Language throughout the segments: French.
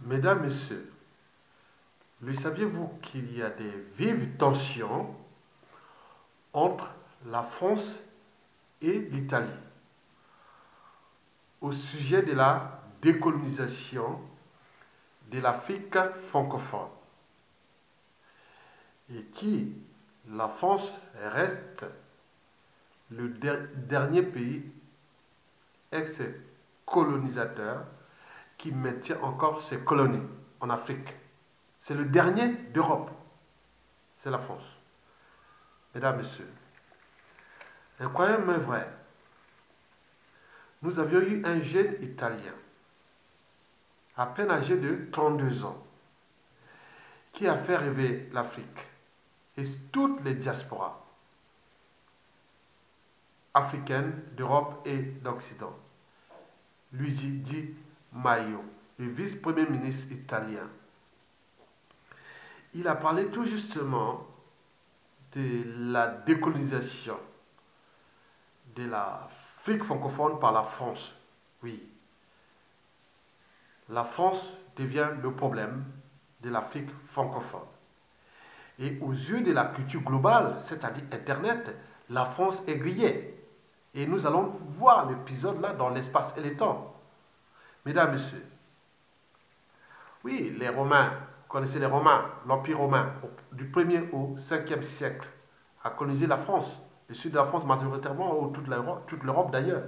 Mesdames, Messieurs, le saviez-vous qu'il y a des vives tensions entre la France et l'Italie au sujet de la décolonisation de l'Afrique francophone et qui, la France reste le dernier pays ex-colonisateur qui maintient encore ses colonies en Afrique. C'est le dernier d'Europe. C'est la France. Mesdames, Messieurs, incroyable mais vrai, nous avions eu un jeune Italien, à peine âgé de 32 ans, qui a fait rêver l'Afrique et toutes les diasporas africaines d'Europe et d'Occident. Luigi Di Maio, le vice-premier ministre italien. Il a parlé tout justement de la décolonisation de l'Afrique francophone par la France. Oui, la France devient le problème de l'Afrique francophone. Et aux yeux de la culture globale, c'est-à-dire Internet, la France est grillée. Et nous allons voir l'épisode là dans l'espace et le temps. Mesdames, Messieurs, oui, les Romains, vous connaissez les Romains, l'Empire romain, du 1er au 5e siècle, a colonisé la France, le sud de la France majoritairement, ou toute l'Europe d'ailleurs.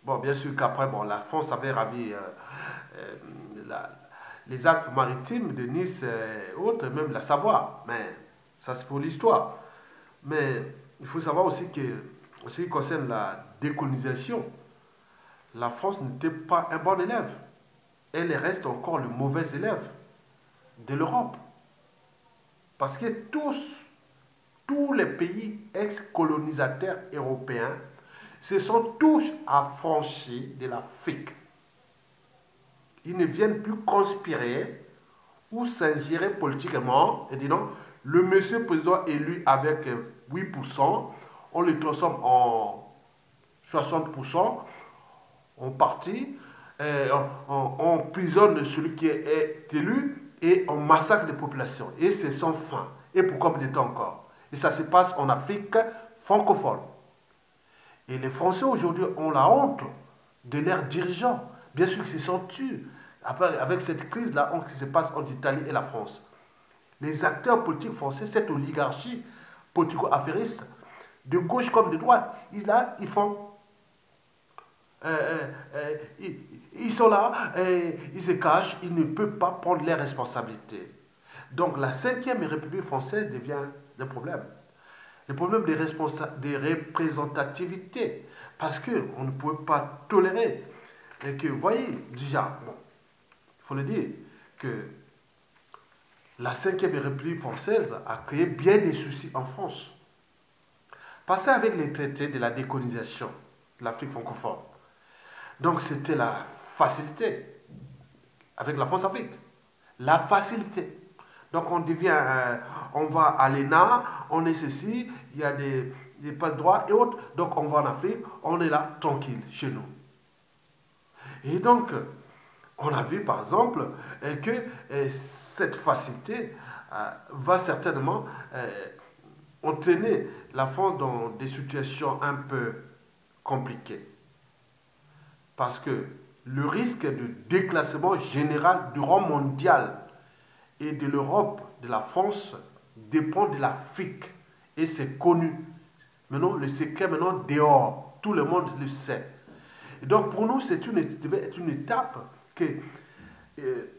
Bon, bien sûr qu'après, bon, la France avait ravi euh, la- les Alpes-Maritimes de Nice et autres, même la Savoie, mais ça c'est pour l'histoire. Mais il faut savoir aussi que, en ce qui concerne la décolonisation, la France n'était pas un bon élève. Elle reste encore le mauvais élève de l'Europe. Parce que tous les pays ex-colonisateurs européens se sont tous affranchis de l'Afrique. Ils ne viennent plus conspirer ou s'ingérer politiquement et dire non, le monsieur président élu avec 8%, on le transforme en 60%, on partit, on emprisonne celui qui est élu et on massacre les populations. Et c'est sans fin. Et pour combien de temps encore? Et ça se passe en Afrique francophone. Et les Français aujourd'hui ont la honte de leurs dirigeants. Bien sûr qu'ils se sont tués avec cette crise-là qui se passe entre l'Italie et la France. Les acteurs politiques français, cette oligarchie politico-affairiste, de gauche comme de droite, ils font euh, euh, ils, ils sont là, ils se cachent, ils ne peuvent pas prendre leurs responsabilités. Donc la 5e République française devient un problème. Le problème des représentativités. Parce qu'on ne pouvait pas tolérer. Et que, vous voyez, déjà, bon, il faut le dire, que la 5e République française a créé bien des soucis en France. Passez avec les traités de la décolonisation de l'Afrique francophone. Donc c'était la facilité avec la France-Afrique. La facilité. Donc on devient, on va à l'ENA, on est ceci, il y a des pas de droit et autres. Donc on va en Afrique, on est là tranquille chez nous. Et donc on a vu par exemple que cette facilité va certainement entraîner la France dans des situations un peu compliquées. Parce que le risque de déclassement général du rang mondial et de l'Europe, de la France, dépend de l'Afrique. Et c'est connu. Maintenant, le secret maintenant dehors. Tout le monde le sait. Et donc pour nous, devait être une étape,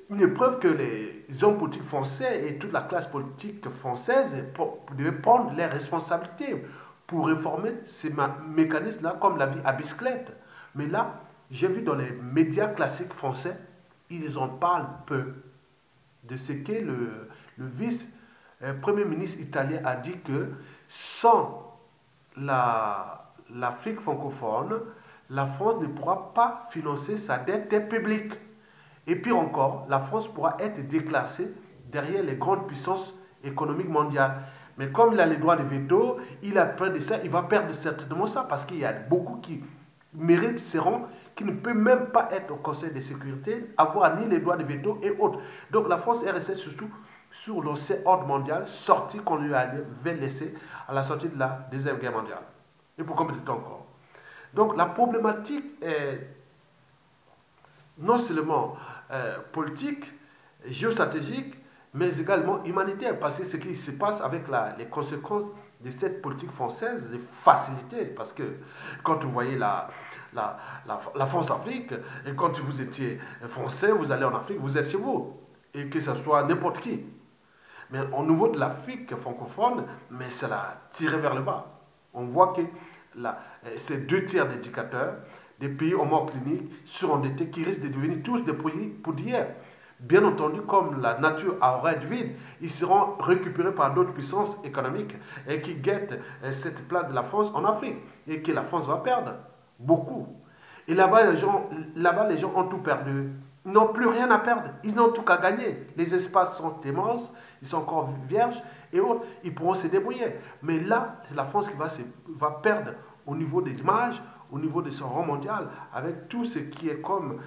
une épreuve que les hommes politiques français et toute la classe politique française devaient prendre leurs responsabilités pour réformer ces mécanismes-là, comme la vie à bicyclette. Mais là, j'ai vu dans les médias classiques français, ils en parlent peu de ce que le vice-premier ministre italien a dit que sans l'Afrique francophone, la France ne pourra pas financer sa dette publique. Et pire encore, la France pourra être déclassée derrière les grandes puissances économiques mondiales. Mais comme il a les droits de veto, il a peur de ça, il va perdre certainement ça parce qu'il y a beaucoup qui méritent ces rangs qui ne peut même pas être au Conseil de sécurité, avoir ni les droits de veto et autres. Donc la France est restée surtout sur l'ancien ordre mondial, sorti qu'on lui avait laissé à la sortie de la Deuxième Guerre mondiale. Et pour combien de temps encore? Donc la problématique est non seulement politique, géostratégique, mais également humanitaire, parce que ce qui se passe avec les conséquences de cette politique française, de facilité, parce que quand vous voyez la France-Afrique, et quand vous étiez français, vous allez en Afrique, vous êtes chez vous, et que ce soit n'importe qui. Mais au niveau de l'Afrique francophone, mais c'est la tiré vers le bas. On voit que c'est 2 tiers d'indicateurs des pays homocliniques surendettés qui risquent de devenir tous des pays poudrières. Bien entendu, comme la nature aura du vide, ils seront récupérés par d'autres puissances économiques et qui guettent cette place de la France en Afrique et que la France va perdre beaucoup. Et là-bas, les gens ont tout perdu. Ils n'ont plus rien à perdre. Ils n'ont tout qu'à gagner. Les espaces sont immenses, ils sont encore vierges et autres. Ils pourront se débrouiller. Mais là, c'est la France qui va perdre au niveau des images, au niveau de son rang mondial, avec tout ce qui est comme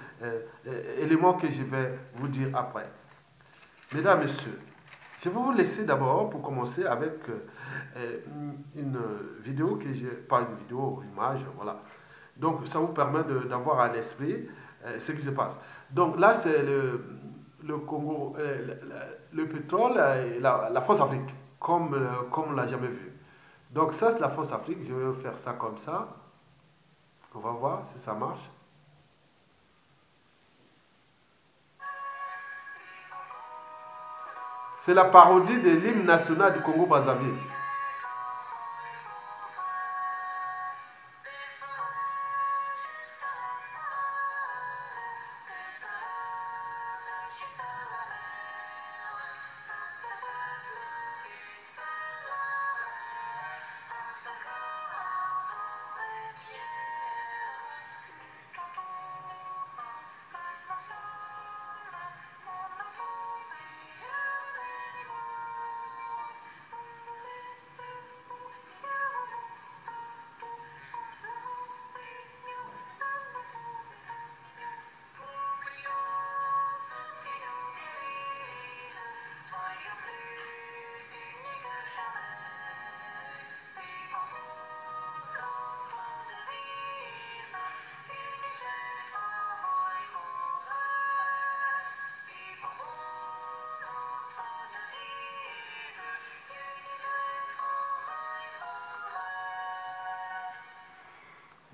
élément que je vais vous dire après. Mesdames, Messieurs, je vais vous laisser d'abord pour commencer avec une vidéo que j'ai, pas une vidéo, une image, voilà. Donc ça vous permet d'avoir à l'esprit ce qui se passe. Donc là, c'est le Congo, le pétrole et la France-Afrique, comme on ne l'a jamais vu. Donc ça, c'est la France-Afrique. Je vais faire ça comme ça. On va voir si ça marche. C'est la parodie de l'hymne national du Congo-Brazzaville.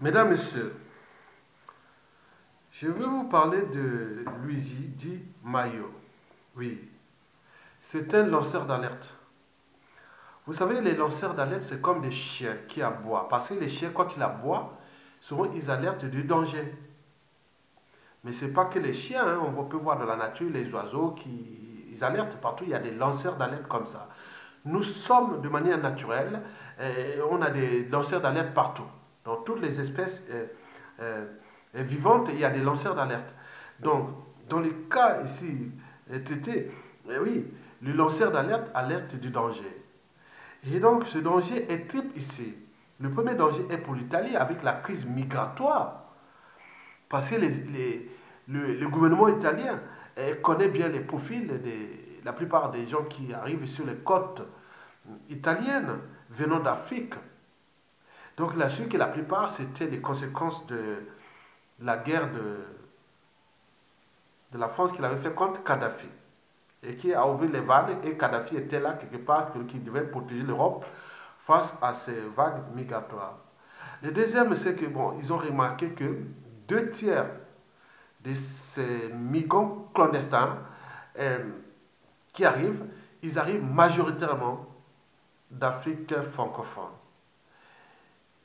Mesdames, Messieurs, je vais vous parler de Luigi Di Maio. Oui, c'est un lanceur d'alerte. Vous savez, les lanceurs d'alerte, c'est comme des chiens qui aboient. Parce que les chiens, quand ils aboient, souvent ils alertent du danger. Mais ce n'est pas que les chiens, hein. On peut voir dans la nature les oiseaux qui ils alertent partout. Il y a des lanceurs d'alerte comme ça. Nous sommes de manière naturelle, on a des lanceurs d'alerte partout. Dans toutes les espèces vivantes, il y a des lanceurs d'alerte. Donc, dans les cas ici traités, oui, le lanceur d'alerte alerte du danger. Et donc, ce danger est triple ici. Le premier danger est pour l'Italie avec la crise migratoire. Parce que le gouvernement italien connaît bien les profils de la plupart des gens qui arrivent sur les côtes italiennes venant d'Afrique. Donc, il a su que la plupart, c'était les conséquences de la guerre de la France qu'il avait fait contre Kadhafi. Et qui a ouvert les vagues, et Kadhafi était là quelque part, qui devait protéger l'Europe face à ces vagues migratoires. Le deuxième, c'est que, bon, ils ont remarqué que 2 tiers de ces migrants clandestins qui arrivent, ils arrivent majoritairement d'Afrique francophone.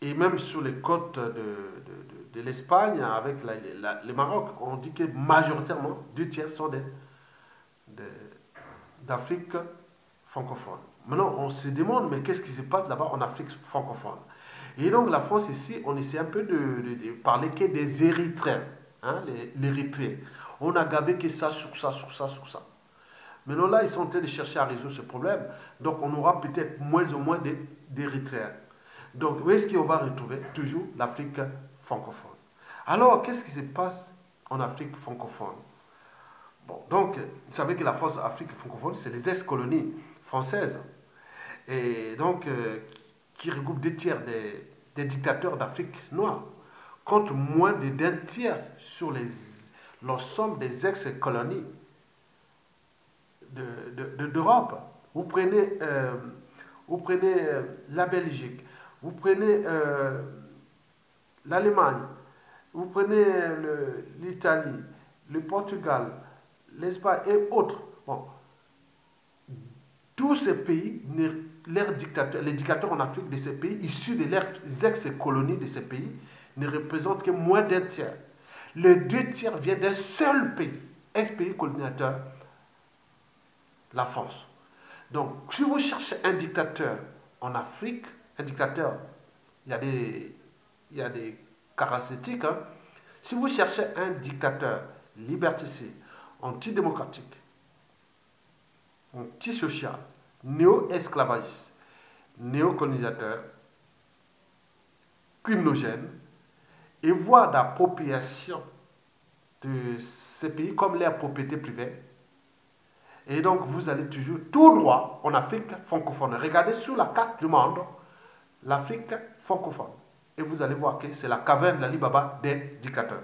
Et même sur les côtes de l'Espagne, avec le Maroc, on dit que majoritairement, 2 tiers sont d'Afrique francophone. Maintenant, on se demande, mais qu'est-ce qui se passe là-bas en Afrique francophone? Et donc, la France, ici, on essaie un peu de parler que des Érythréens, hein, les Érythréens. On a gardé que ça, sur ça, sur ça, sur ça. Maintenant, là, ils sont en train de chercher à résoudre ce problème. Donc, on aura peut-être moins ou moins d'Érythréens. Donc, où est-ce qu'on va retrouver? Toujours l'Afrique francophone. Alors, qu'est-ce qui se passe en Afrique francophone? Bon, donc, vous savez que la France Afrique francophone, c'est les ex-colonies françaises. Et donc, qui regroupe deux tiers des dictateurs d'Afrique noire, contre moins d'un tiers sur l'ensemble des ex-colonies d'Europe. Vous prenez, la Belgique, vous prenez l'Allemagne, vous prenez l'Italie, le Portugal, l'Espagne et autres. Bon, tous ces pays, les dictateurs en Afrique de ces pays, issus de leurs ex-colonies de ces pays, ne représentent que moins d'un tiers. Les deux tiers viennent d'un seul pays, ex-pays colonisateur, la France. Donc, si vous cherchez un dictateur en Afrique, un dictateur, il y a des caractéristiques. Hein. Si vous cherchez un dictateur liberticide, antidémocratique, antisocial, néo-esclavagiste, néocolonisateur, criminogène, et voire d'appropriation de ces pays comme leur propriété privée. Et donc, vous allez toujours tout droit en Afrique francophone. Regardez sur la carte du monde, l'Afrique francophone. Et vous allez voir que c'est la caverne d'Ali Baba des dictateurs.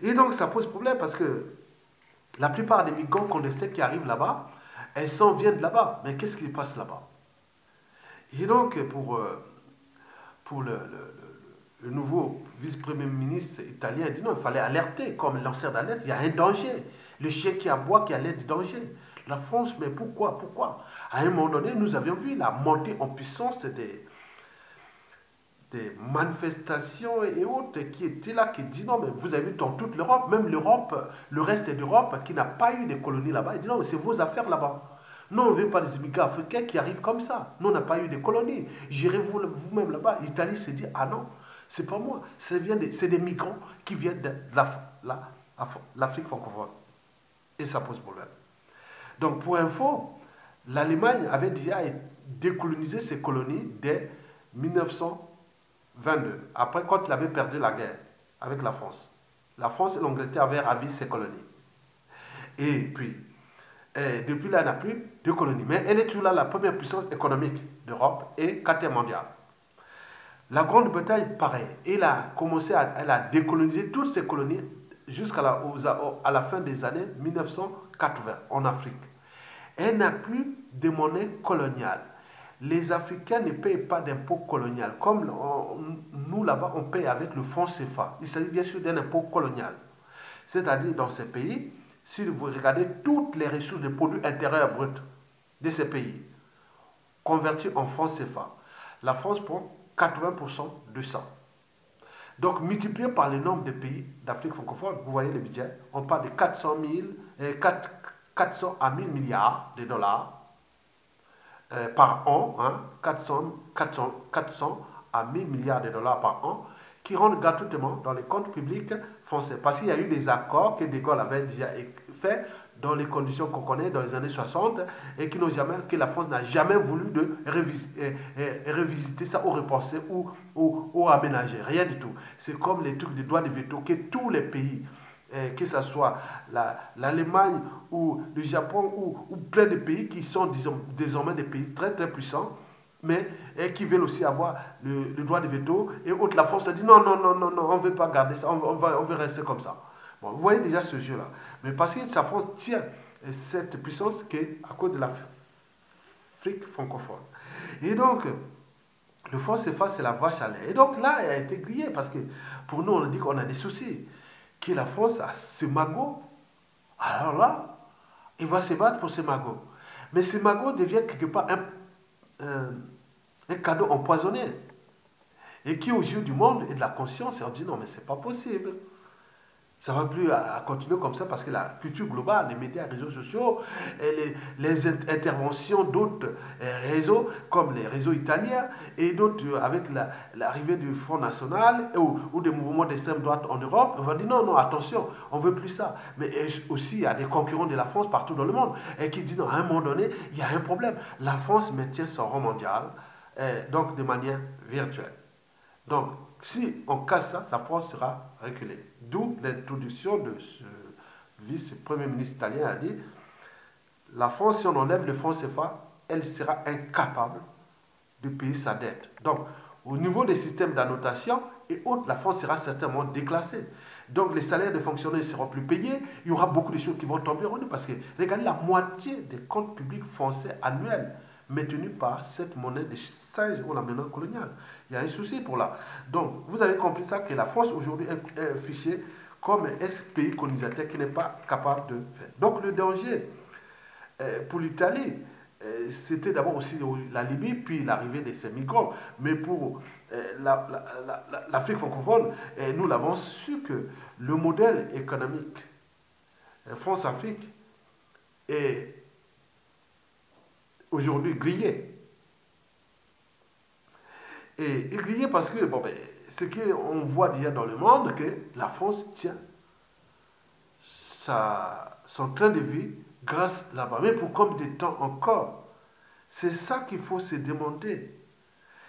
Et donc, ça pose problème parce que la plupart des migrants clandestins qui arrivent là-bas, elles viennent de là-bas. Mais qu'est-ce qui passe là-bas? Et donc, pour le nouveau vice-premier ministre italien, il dit non, il fallait alerter, comme lanceur d'alerte, il y a un danger. Le chien qui aboie, qui alerte du danger. La France, mais pourquoi? À un moment donné, nous avions vu la montée en puissance des manifestations et autres qui étaient là, qui disent non, mais vous avez vu dans toute l'Europe, même l'Europe, le reste d'Europe qui n'a pas eu de colonies là-bas, ils disent non, mais c'est vos affaires là-bas. Non, on ne veut pas des immigrants africains qui arrivent comme ça. Nous, on n'a pas eu de colonies. Gérez vous-même là-bas. L'Italie s'est dit ah non, c'est pas moi, c'est des migrants qui viennent de l'Afrique francophone. Et ça pose problème. Donc, pour info, l'Allemagne avait déjà décolonisé ses colonies dès 1922, après quand il avait perdu la guerre avec la France. La France et l'Angleterre avaient ravi ses colonies. Et puis, depuis là, elle n'a plus de colonies. Mais elle est toujours là, la première puissance économique d'Europe et quatrième mondiale. La Grande-Bretagne, pareil. Elle a commencé elle a décolonisé toutes ses colonies jusqu'à la fin des années 1980 en Afrique. Elle n'a plus de monnaie coloniale. Les Africains ne payent pas d'impôt colonial. Comme nous, là-bas, on paye avec le franc CFA. Il s'agit bien sûr d'un impôt colonial. C'est-à-dire, dans ces pays, si vous regardez toutes les ressources de produits intérieurs bruts de ces pays, convertis en franc CFA, la France prend 80% de ça. Donc, multiplié par le nombre de pays d'Afrique francophone, vous voyez le budget, on parle de 400 à 1000 milliards de dollars par an, hein, 400 à 1000 milliards de dollars par an, qui rentrent gratuitement dans les comptes publics français. Parce qu'il y a eu des accords que De Gaulle avait déjà faits dans les conditions qu'on connaît dans les années 60 et que la France n'a jamais voulu revisiter ça ou repenser ou aménager. Rien du tout. C'est comme les trucs de droit de veto que tous les pays, que ce soit l'Allemagne ou le Japon ou plein de pays qui sont désormais des pays très très puissants, mais qui veulent aussi avoir le droit de veto, et autres, la France a dit non, on ne veut pas garder ça, on veut rester comme ça. Bon, vous voyez déjà ce jeu-là. Mais parce que la France tient cette puissance à cause de l'Afrique francophone. Et donc, le franc CFA, c'est la vache à lait. Et donc là, elle a été grillée parce que pour nous, on dit qu'on a des soucis. Que la France a ce magot. Alors là, il va se battre pour ce magot. Mais ce magot devient quelque part un cadeau empoisonné. Et qui, au jeu du monde et de la conscience, on dit non, mais c'est pas possible. Ça ne va plus à continuer comme ça parce que la culture globale, les médias, les réseaux sociaux, et les interventions d'autres réseaux, comme les réseaux italiens et d'autres avec l'arrivée du Front National ou des mouvements d'extrême droite en Europe, on va dire non, attention, on ne veut plus ça. Mais aussi, il y a des concurrents de la France partout dans le monde et qui disent non, à un moment donné, il y a un problème. La France maintient son rang mondial, donc de manière virtuelle. Donc, Si on casse ça, la France sera reculée. D'où l'introduction de ce vice-premier ministre italien a dit, la France, si on enlève le franc CFA, elle sera incapable de payer sa dette. Donc, au niveau des systèmes d'annotation et autres, la France sera certainement déclassée. Donc, les salaires des fonctionnaires ne seront plus payés. Il y aura beaucoup de choses qui vont tomber en nous parce que, regardez, la moitié des comptes publics français annuels maintenus par cette monnaie de singe ou la monnaie coloniale. Il y a un souci pour là. Donc, vous avez compris ça, que la France aujourd'hui est affichée comme un ex-pays colonisateur qui n'est pas capable de faire. Donc, le danger pour l'Italie, c'était d'abord aussi la Libye, puis l'arrivée de ces migrants. Mais pour l'Afrique francophone, nous l'avons su que le modèle économique France-Afrique est aujourd'hui grillé. Et grillé parce que, bon, ce qu'on voit déjà dans le monde, que la France tient son train de vie grâce là-bas. Mais pour combien de temps encore? C'est ça qu'il faut se demander.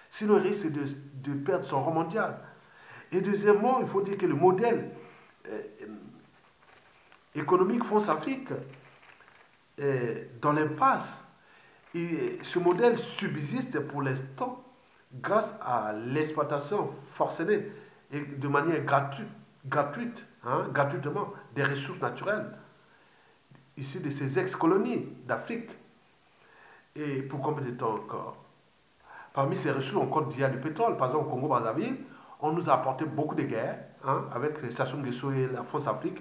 Sinon, il risque de perdre son rang mondial. Et deuxièmement, il faut dire que le modèle économique France-Afrique est dans l'impasse. Et ce modèle subsiste pour l'instant grâce à l'exploitation forcenée et de manière gratuitement des ressources naturelles issues de ces ex-colonies d'Afrique. Et pour combien de temps encore? Parmi ces ressources, on compte déjà du pétrole. Par exemple, au Congo-Brazzaville, on nous a apporté beaucoup de guerres avec les Sassou Nguesso et la France-Afrique.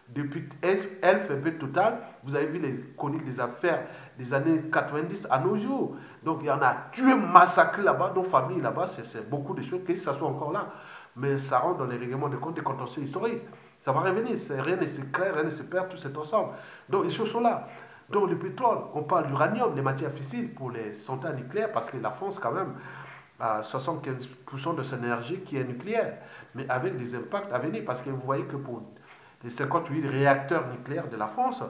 Depuis LFB Total, vous avez vu les chroniques des affaires des années 90 à nos jours. Donc il y en a tué, massacré là-bas, nos familles là-bas, c'est beaucoup de choses, que ça soit encore là. Mais ça rentre dans les règlements de compte des contentieux historiques. Ça va revenir, rien ne se crée, rien ne se perd, tout c'est ensemble. Donc les choses sont là. Donc le pétrole, on parle d'uranium, les matières fissiles pour les centrales nucléaires, parce que la France quand même a 75% de son énergie qui est nucléaire, mais avec des impacts à venir, parce que vous voyez que pour les 58 réacteurs nucléaires de la France,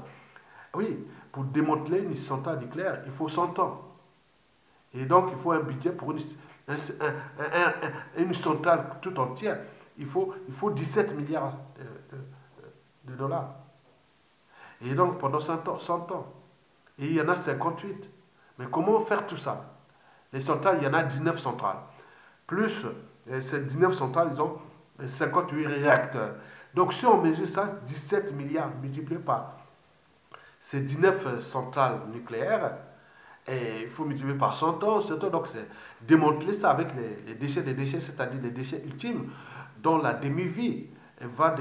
oui, pour démanteler une centrale nucléaire, il faut 100 ans. Et donc il faut un budget pour une centrale tout entière. Il faut 17 milliards de dollars. Et donc pendant 100 ans. Et il y en a 58. Mais comment faire tout ça? Les centrales, il y en a 19 centrales. Plus ces 19 centrales, ils ont 58 réacteurs. Donc si on mesure ça, 17 milliards multiplié par ces 19 centrales nucléaires, et il faut multiplier par 100 ans, donc c'est démanteler ça avec les déchets des déchets, c'est-à-dire les déchets ultimes, dont la demi-vie va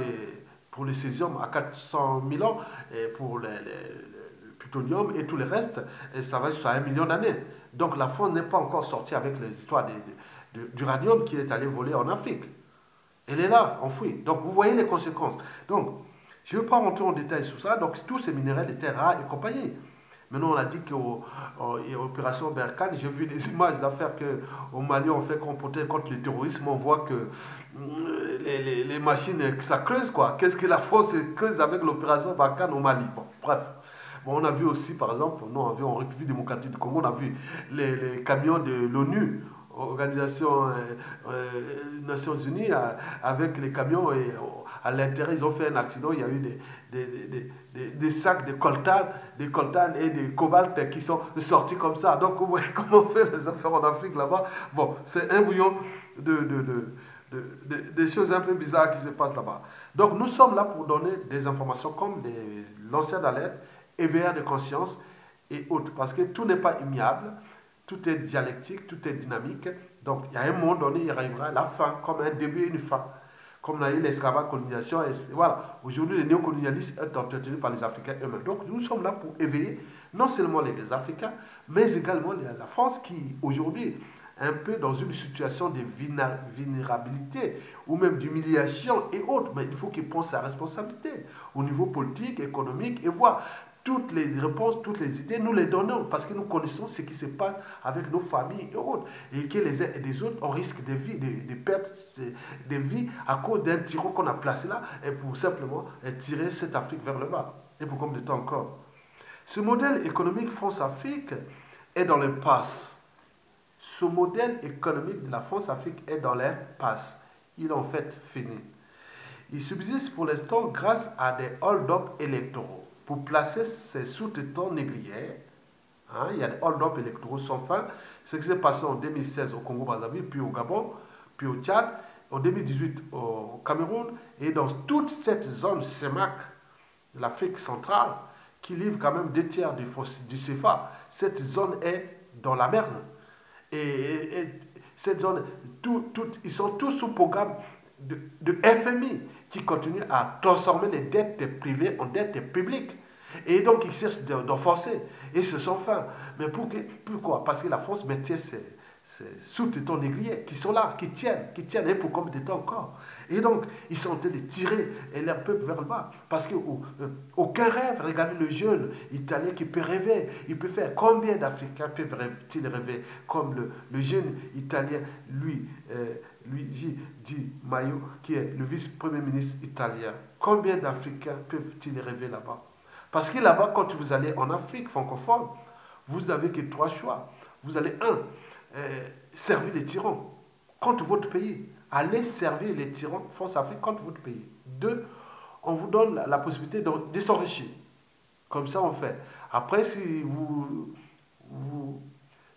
pour le césium à 400 000 ans, et pour le plutonium et tout le reste, et ça va jusqu'à 1 million d'années. Donc la France n'est pas encore sortie avec les histoires d'uranium qui est allé voler en Afrique. Elle est là, enfouie. Donc vous voyez les conséquences. Donc, je ne veux pas rentrer en détail sur ça. Donc tous ces minéraux étaient rares et compagnie. Maintenant, on a dit qu'opération Berkane, j'ai vu des images d'affaires qu'au Mali, on fait comporter contre le terrorisme. On voit que les machines, ça creuse quoi. Qu'est-ce que la France creuse avec l'opération Berkane au Mali? Bon, bref. Bon, on a vu aussi, par exemple, nous, en République démocratique du Congo, on a vu les camions de l'ONU, Organisation Nations Unies, avec les camions, et à l'intérieur, ils ont fait un accident, il y a eu des sacs de coltan et de cobalt qui sont sortis comme ça. Donc, vous voyez comment on fait les affaires en Afrique là-bas. Bon, c'est un bouillon des choses un peu bizarres qui se passent là-bas. Donc, nous sommes là pour donner des informations comme des lanceurs d'alerte, éveilleurs de conscience et autres. Parce que tout n'est pas immuable, tout est dialectique, tout est dynamique. Donc, il y a un moment donné, il arrivera la fin, comme un début et une fin. Comme on a eu l'esclavage, colonisation, et voilà. Aujourd'hui, le néocolonialisme est entretenu par les Africains eux-mêmes. Donc, nous sommes là pour éveiller non seulement les Africains, mais également la France qui, aujourd'hui, est un peu dans une situation de vulnérabilité ou même d'humiliation et autres. Mais il faut qu'il prenne sa responsabilité au niveau politique, économique et voir toutes les réponses, toutes les idées, nous les donnons parce que nous connaissons ce qui se passe avec nos familles et autres. Et que les uns et les autres, on risque de perdre des vies à cause d'un tyran qu'on a placé là et pour simplement tirer cette Afrique vers le bas. Et pour combien de temps encore? Ce modèle économique France-Afrique est dans l'impasse. Ce modèle économique de la France-Afrique est dans l'impasse. Il est en fait fini. Il subsiste pour l'instant grâce à des hold-up électoraux. Pour placer ces sous-traitants négriers, hein, il y a des hold-up électoraux sans fin. Ce qui s'est passé en 2016 au Congo-Brazzaville, puis au Gabon, puis au Tchad, en 2018 au Cameroun, et dans toute cette zone CEMAC de l'Afrique centrale, qui livre quand même 2 tiers du CFA, cette zone est dans la merde. Et cette zone, ils sont tous sous programme de FMI qui continue à transformer les dettes privées en dettes publiques. Et donc, ils cherchent d'enforcer. Et ce sont fins. Mais pourquoi? Parce que la France maintient ces sous-traitants négriers qui sont là, qui tiennent, et pour combien de temps encore? Et donc, ils sont en train de tirer leur peuple vers le bas. Parce qu'aucun rêve, regardez le jeune Italien qui peut rêver, il peut faire. Combien d'Africains peuvent-ils rêver comme le jeune Italien, Luigi Di Maio, qui est le vice-premier ministre italien? Combien d'Africains peuvent-ils rêver là-bas? Parce que là-bas, quand vous allez en Afrique francophone, vous n'avez que 3 choix. Vous allez, servir les tyrans contre votre pays. Allez servir les tyrans France-Afrique contre votre pays. 2, on vous donne la possibilité de s'enrichir. Comme ça, on fait. Après, si vous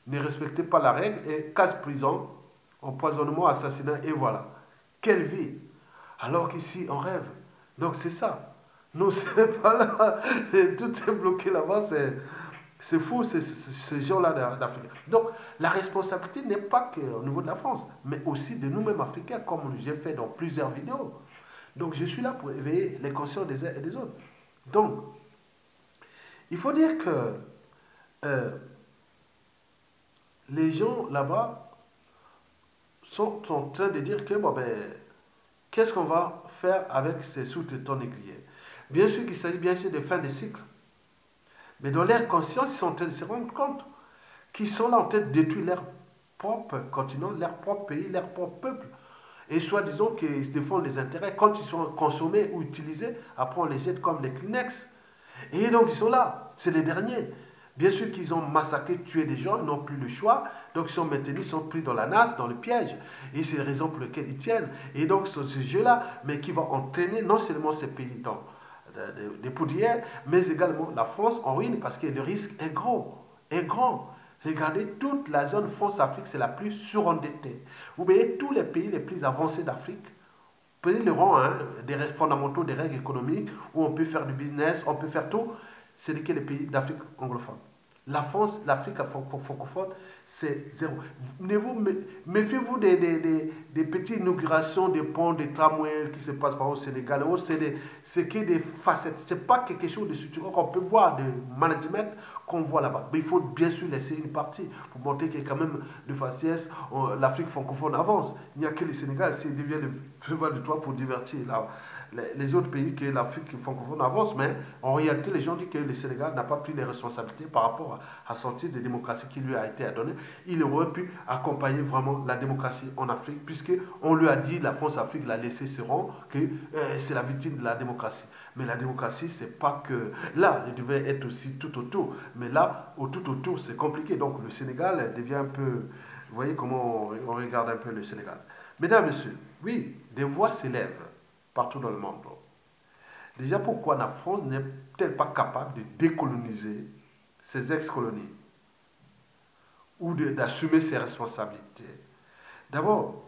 ne respectez pas la règle, et casse-prison, empoisonnement, assassinat, et voilà. Quelle vie! Alors qu'ici, on rêve. Donc, c'est ça. Non, c'est pas là. Tout est bloqué là-bas. C'est fou, ces gens-là d'Afrique. Donc, la responsabilité n'est pas qu'au niveau de la France, mais aussi de nous-mêmes Africains, comme j'ai fait dans plusieurs vidéos. Donc, je suis là pour éveiller les consciences des uns et des autres. Donc, il faut dire que euh, les gens là-bas sont en train de dire que, bon, ben, qu'est-ce qu'on va faire avec ces sous-traitants négriers? Bien sûr qu'il s'agit bien sûr de fin de cycle. Mais dans leur conscience, ils sont en train de se rendre compte qu'ils sont là en train de détruire leur propre continent, leur propre pays, leur propre peuple. Et soi-disant qu'ils se défendent les intérêts. Quand ils sont consommés ou utilisés, après on les jette comme les Kleenex. Et donc ils sont là, c'est les derniers. Bien sûr qu'ils ont massacré, tué des gens, ils n'ont plus le choix. Donc ils sont maintenus, ils sont pris dans la nasse, dans le piège. Et c'est la raison pour laquelle ils tiennent. Et donc ce jeu-là, mais qui va entraîner non seulement ces pays dans des poudrières, mais également la France en ruine parce que le risque est gros, est grand. Regardez, toute la zone France-Afrique, c'est la plus surendettée. Vous voyez, tous les pays les plus avancés d'Afrique, prenez le rang des règles fondamentaux, des règles économiques, où on peut faire du business, on peut faire tout, c'est lesquels les pays d'Afrique anglophone. La France, l'Afrique francophone, c'est zéro. Méfiez-vous des petites inaugurations des ponts, des tramways qui se passent par au Sénégal. C'est que des facettes. Ce n'est pas quelque chose de structurant qu'on peut voir, de management qu'on voit là-bas. Mais il faut bien sûr laisser une partie pour montrer qu'il y a quand même de faciès. L'Afrique francophone avance. Il n'y a que le Sénégal, s'il devient le cheval de toit pour divertir les autres pays que l'Afrique francophone avance, mais en réalité, les gens disent que le Sénégal n'a pas pris les responsabilités par rapport à son titre de démocratie qui lui a été donné. Il aurait pu accompagner vraiment la démocratie en Afrique, puisqu'on lui a dit, la France-Afrique l'a laissé se rendre, que c'est la victime de la démocratie. Mais la démocratie, c'est pas que là, il devait être aussi tout autour. Mais là, tout autour, c'est compliqué. Donc le Sénégal devient un peu. Vous voyez comment on regarde un peu le Sénégal. Mesdames, Messieurs, oui, des voix s'élèvent partout dans le monde. Déjà, pourquoi la France n'est-elle pas capable de décoloniser ses ex-colonies ou d'assumer ses responsabilités? D'abord,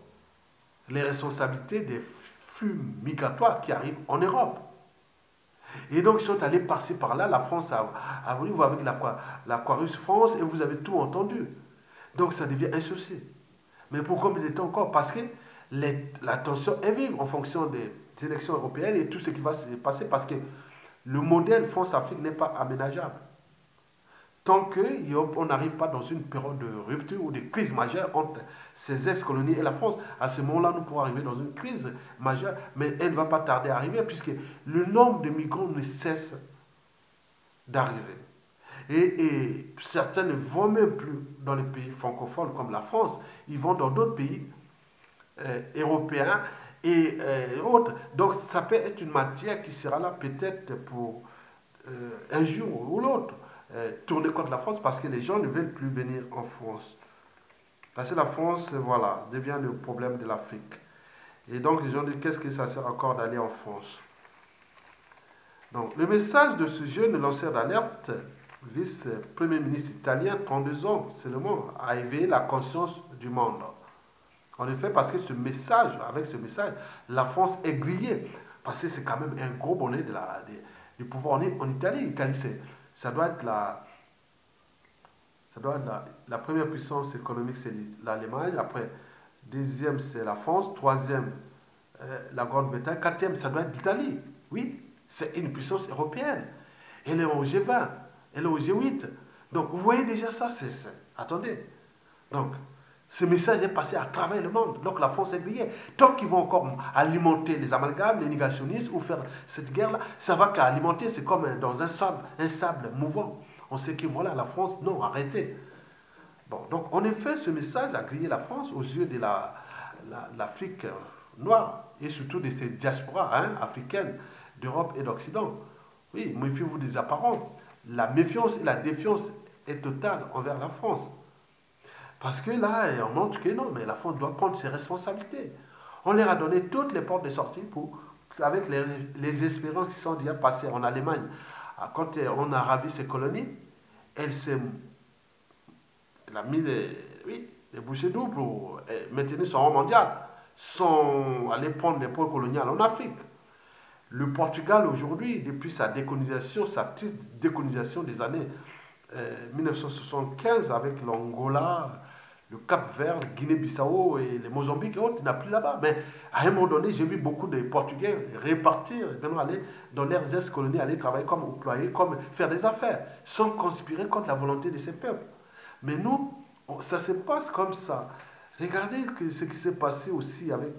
les responsabilités des flux migratoires qui arrivent en Europe. Et donc, ils sont allés par-ci par-là. La France a voulu voir avec l'Aquarius France et vous avez tout entendu. Donc, ça devient un souci. Mais pour combien de temps encore? Parce que la tension est vive en fonction des élections européennes et tout ce qui va se passer parce que le modèle France-Afrique n'est pas aménageable. Tant qu'on n'arrive pas dans une période de rupture ou de crise majeure entre ces ex-colonies et la France, à ce moment-là, nous pourrons arriver dans une crise majeure, mais elle ne va pas tarder à arriver puisque le nombre de migrants ne cesse d'arriver. Et certains ne vont même plus dans les pays francophones comme la France, ils vont dans d'autres pays européens et autres. Donc ça peut être une matière qui sera là peut-être pour un jour ou l'autre tourner contre la France parce que les gens ne veulent plus venir en France. Parce que la France, voilà, devient le problème de l'Afrique. Et donc, ils ont dit, qu'est-ce que ça sert encore d'aller en France? Donc, le message de ce jeune lanceur d'alerte, vice-premier ministre italien, 32 ans seulement, a éveillé la conscience du monde. En effet, parce que ce message, avec ce message, la France est grillée. Parce que c'est quand même un gros bonnet du pouvoir en Italie. L'Italie, ça doit être la première puissance économique, c'est l'Allemagne. Après, deuxième, c'est la France. Troisième, la Grande-Bretagne. Quatrième, ça doit être l'Italie. Oui, c'est une puissance européenne. Elle est au G20, elle est au G8. Donc, vous voyez déjà ça, attendez. Donc, ce message est passé à travers le monde. Donc, la France est grillée. Tant qu'ils vont encore alimenter les amalgames, les négationnistes, ou faire cette guerre-là, ça va qu'alimenter, c'est comme dans un sable mouvant. On sait que voilà, la France, non, arrêtez. Bon, donc, en effet, ce message a grillé la France aux yeux de l'Afrique noire et surtout de ces diasporas africaines d'Europe et d'Occident. Oui, méfiez-vous des apparents. La méfiance et la défiance est totale envers la France. Parce que là, on montre que non, mais la France doit prendre ses responsabilités. On leur a donné toutes les portes de sortie avec les expériences qui sont déjà passées en Allemagne. Quand on a ravi ses colonies, elle a mis les bouchées doubles pour maintenir son rang mondial, sans aller prendre les pôles coloniales en Afrique. Le Portugal aujourd'hui, depuis sa décolonisation, sa petite décolonisation des années 1975 avec l'Angola, le Cap-Vert, Guinée-Bissau et le Mozambique et autres, il n'a plus là-bas. Mais à un moment donné, j'ai vu beaucoup de Portugais repartir, vraiment aller dans leurs ex-colonies, aller travailler comme employés, comme faire des affaires, sans conspirer contre la volonté de ces peuples. Mais nous, ça se passe comme ça. Regardez ce qui s'est passé aussi avec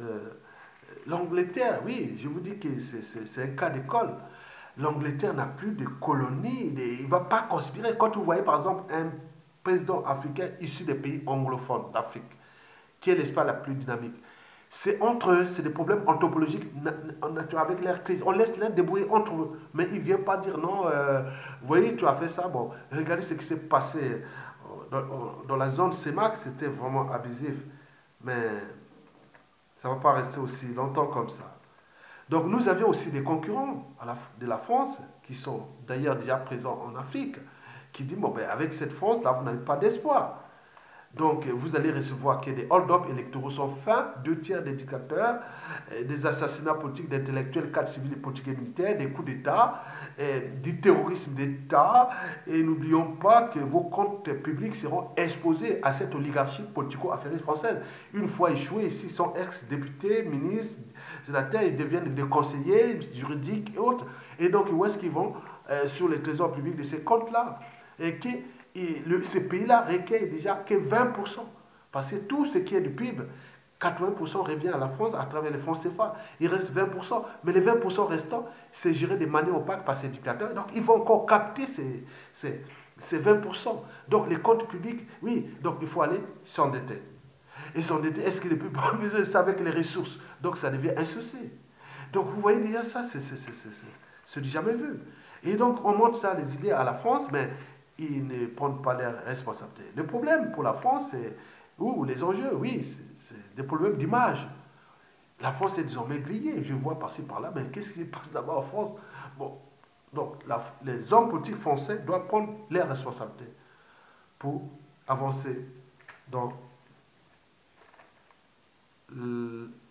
euh, l'Angleterre. Oui, je vous dis que c'est un cas d'école. L'Angleterre n'a plus de colonies, il ne va pas conspirer. Quand vous voyez par exemple un président africain issu des pays anglophones d'Afrique, qui est l'espace la plus dynamique, c'est entre eux, c'est des problèmes anthropologiques avec leur crise. On laisse les débrouiller entre eux. Mais il ne vient pas dire non, vous voyez, tu as fait ça, bon, regardez ce qui s'est passé dans la zone CEMAC, c'était vraiment abusif. Mais ça ne va pas rester aussi longtemps comme ça. Donc nous avions aussi des concurrents de la France, qui sont d'ailleurs déjà présents en Afrique, qui disent, bon, ben, avec cette France-là, vous n'avez pas d'espoir. Donc vous allez recevoir que des hold-up électoraux sont faits, 2 tiers des dictateurs, des assassinats politiques d'intellectuels, cadres civils, politiques et militaires, des coups d'État, du terrorisme d'État. Et n'oublions pas que vos comptes publics seront exposés à cette oligarchie politico-affairiste française. Une fois échoués, ici, ils sont ex-députés, ministres, sénateurs, ils deviennent des conseillers juridiques et autres. Et donc, où est-ce qu'ils vont sur les trésors publics de ces comptes-là? Ces pays-là recueillent déjà que 20%. Parce que tout ce qui est du PIB, 80% revient à la France à travers les fonds CFA. Il reste 20%. Mais les 20% restants, c'est géré de manière opaque par ces dictateurs. Donc, ils vont encore capter ces 20%. Donc, les comptes publics, oui, donc il faut aller s'endetter. Et s'endetter, est-ce qu'il est plus besoin de ça avec les ressources? Donc, ça devient un souci. Donc, vous voyez déjà ça, c'est du jamais vu. Et donc, on montre ça, les idées à la France, mais ils ne prennent pas leurs responsabilités. Le problème pour la France, c'est, ou les enjeux, oui, c'est des problèmes d'image. La France est désormais grillée, je vois par-ci par-là, mais qu'est-ce qui se passe d'abord en France? Bon, donc les hommes politiques français doivent prendre leurs responsabilités pour avancer dans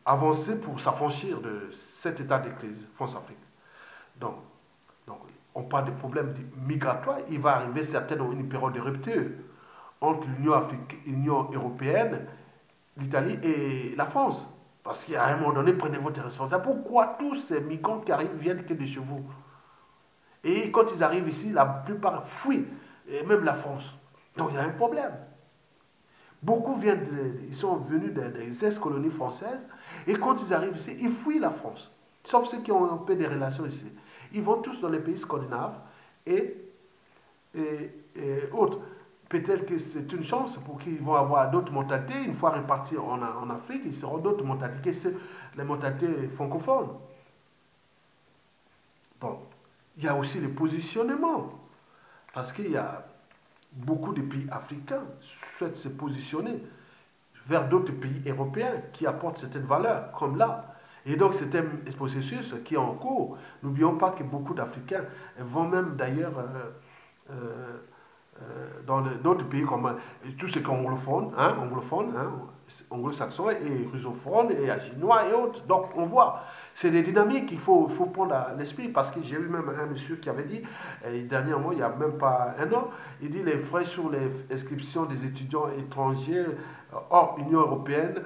avancer pour s'affranchir de cet état de crise France-Afrique. Donc, donc, on parle de problèmes migratoires, il va arriver certainement une période de rupture entre l'Union européenne, l'Italie et la France. Parce qu'à un moment donné, prenez votre responsabilité. Pourquoi tous ces migrants qui arrivent viennent que de chez vous? Et quand ils arrivent ici, la plupart fuient, et même la France. Donc il y a un problème. Beaucoup ils sont venus des ex-colonies françaises, et quand ils arrivent ici, ils fuient la France. Sauf ceux qui ont un peu des relations ici. Ils vont tous dans les pays scandinaves et, et autres. Peut-être que c'est une chance pour qu'ils vont avoir d'autres mentalités. Une fois répartis en Afrique, ils seront d'autres mentalités que les mentalités francophones. Bon, il y a aussi le positionnement. Parce qu'il y a beaucoup de pays africains qui souhaitent se positionner vers d'autres pays européens qui apportent certaines valeurs, comme là. Et donc c'est un processus qui est en cours. N'oublions pas que beaucoup d'Africains vont même d'ailleurs dans d'autres pays comme tout ce qui est anglophone, anglo-saxon et rusophone et chinois et autres. Donc on voit, c'est des dynamiques qu'il faut prendre à l'esprit parce que j'ai eu même un monsieur qui avait dit, dernièrement, il n'y a même pas un an, il dit les frais sur les inscriptions des étudiants étrangers hors Union européenne,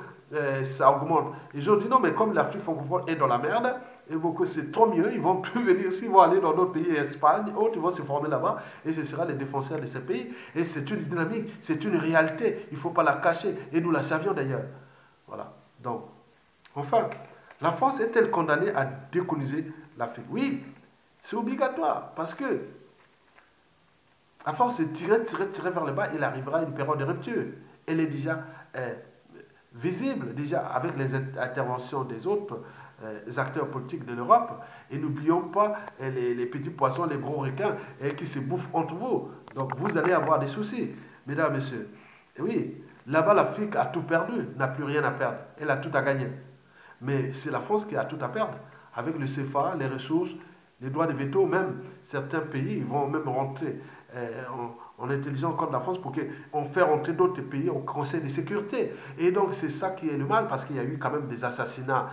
ça augmente. Ils ont dit non, mais comme l'Afrique francophone est dans la merde, et beaucoup c'est trop mieux, ils vont plus venir ici, ils vont aller dans d'autres pays, Espagne, autres, ils vont se former là-bas, et ce sera les défenseurs de ces pays. Et c'est une dynamique, c'est une réalité, il ne faut pas la cacher, et nous la savions d'ailleurs. Voilà. Donc, enfin, la France est-elle condamnée à décoloniser l'Afrique? Oui, c'est obligatoire, parce que à force de tirer vers le bas, il arrivera une période de rupture. Elle est déjà visible, déjà avec les interventions des autres acteurs politiques de l'Europe. Et n'oublions pas les petits poissons, les gros requins qui se bouffent entre vous. Donc vous allez avoir des soucis, mesdames, messieurs. Et oui, là-bas, l'Afrique a tout perdu, n'a plus rien à perdre. Elle a tout à gagner. Mais c'est la France qui a tout à perdre. Avec le CFA, les ressources, les droits de veto, même certains pays vont même rentrer en intelligence contre la France pour qu'on fait rentrer d'autres pays au Conseil de sécurité. Et donc c'est ça qui est le mal parce qu'il y a eu quand même des assassinats.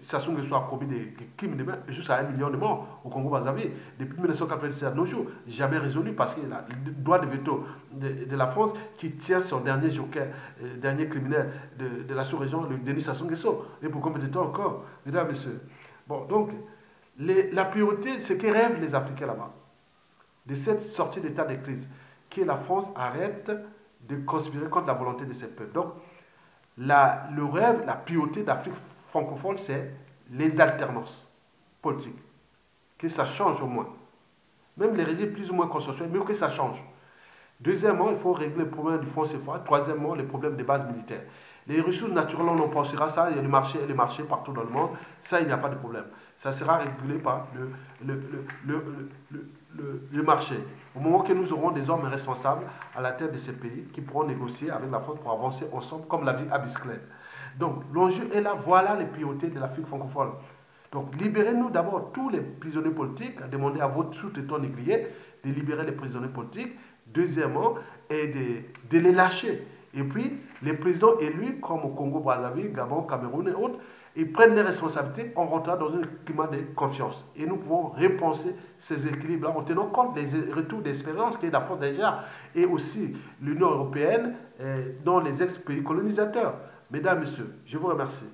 Sassou Nguesso a commis des crimes de main juste à 1 million de morts au Congo-Brazzaville depuis 1997 à nos jours, jamais résolu parce qu'il a le droit de veto de la France qui tient son dernier joker, dernier criminel de la sous-région, le Denis Sassou Nguesso. Et pour combien de temps encore, mesdames et messieurs? Bon, donc, la priorité, c'est que rêvent les Africains là-bas de cette sortie d'état de crise, que la France arrête de conspirer contre la volonté de ses peuples. Donc, le rêve, la priorité d'Afrique francophone, c'est les alternances politiques. Que ça change au moins. Même les régimes plus ou moins consensuels, mais que ça change. Deuxièmement, il faut régler le problème du franc CFA. Troisièmement, les problèmes des bases militaires. Les ressources naturelles, on en pensera ça, il y a les marchés partout dans le monde, ça, il n'y a pas de problème. Ça sera régulé par le marché. Au moment que nous aurons des hommes responsables à la tête de ces pays qui pourront négocier avec la France pour avancer ensemble comme l'a dit Abiscled. Donc l'enjeu est là, voilà les priorités de l'Afrique francophone. Donc libérez-nous d'abord tous les prisonniers politiques, demandez à votre sous-traitant négrier de libérer les prisonniers politiques. Deuxièmement, et de les lâcher. Et puis, les présidents élus, comme au Congo-Brazzaville, Gabon, Cameroun et autres, ils prennent les responsabilités en rentrant dans un climat de confiance. Et nous pouvons repenser ces équilibres-là en tenant compte des retours d'expérience qui est la France déjà, et aussi l'Union européenne dans les ex-pays colonisateurs. Mesdames, Messieurs, je vous remercie.